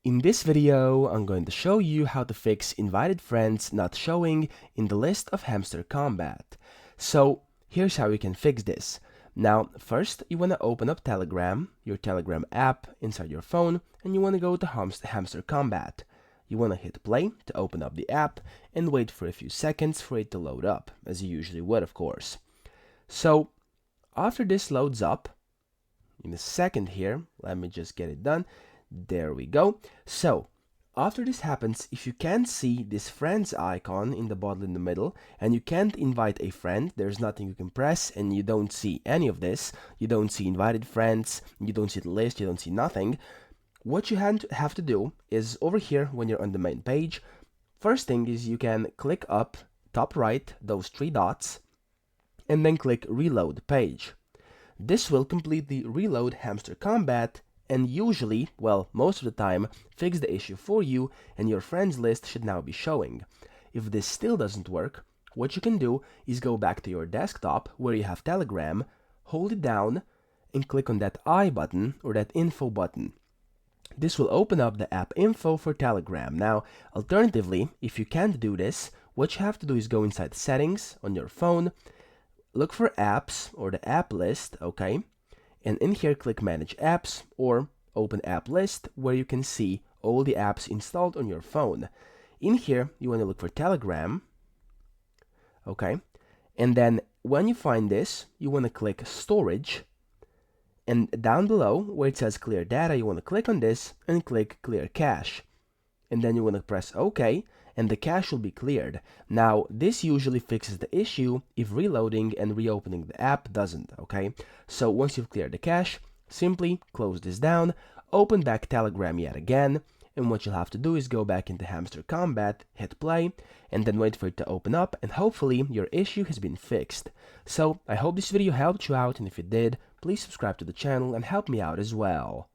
In this video, I'm going to show you how to fix invited friends not showing in the list of Hamster Kombat. So here's how you can fix this. Now, first you want to open up Telegram, your Telegram app inside your phone, and you want to go to Hamster Kombat. You want to hit play to open up the app and wait for a few seconds for it to load up, as you usually would, of course. So after this loads up, in a second here, let me just get it done. There we go. So after this happens, if you can't see this friends icon in the bottle in the middle and you can't invite a friend, there's nothing you can press and you don't see any of this, you don't see invited friends, you don't see the list, you don't see nothing, what you have to do is over here when you're on the main page, first thing is you can click up top right, those three dots, and then click reload page. This will completely reload Hamster Kombat and usually, well, most of the time, fix the issue for you and your friends list should now be showing. If this still doesn't work, what you can do is go back to your desktop where you have Telegram, hold it down, and click on that I button or that info button. This will open up the app info for Telegram. Now, alternatively, if you can't do this, what you have to do is go inside settings on your phone, look for apps or the app list, okay? And in here, click Manage Apps or Open App List, where you can see all the apps installed on your phone. In here, you want to look for Telegram, okay? And then when you find this, you want to click Storage. And down below, where it says Clear Data, you want to click on this and click Clear Cache. And then you want to press OK, and the cache will be cleared. Now, this usually fixes the issue if reloading and reopening the app doesn't, okay? So once you've cleared the cache, simply close this down, open back Telegram yet again, and what you'll have to do is go back into Hamster Kombat, hit play, and then wait for it to open up, and hopefully your issue has been fixed. So I hope this video helped you out, and if it did, please subscribe to the channel and help me out as well.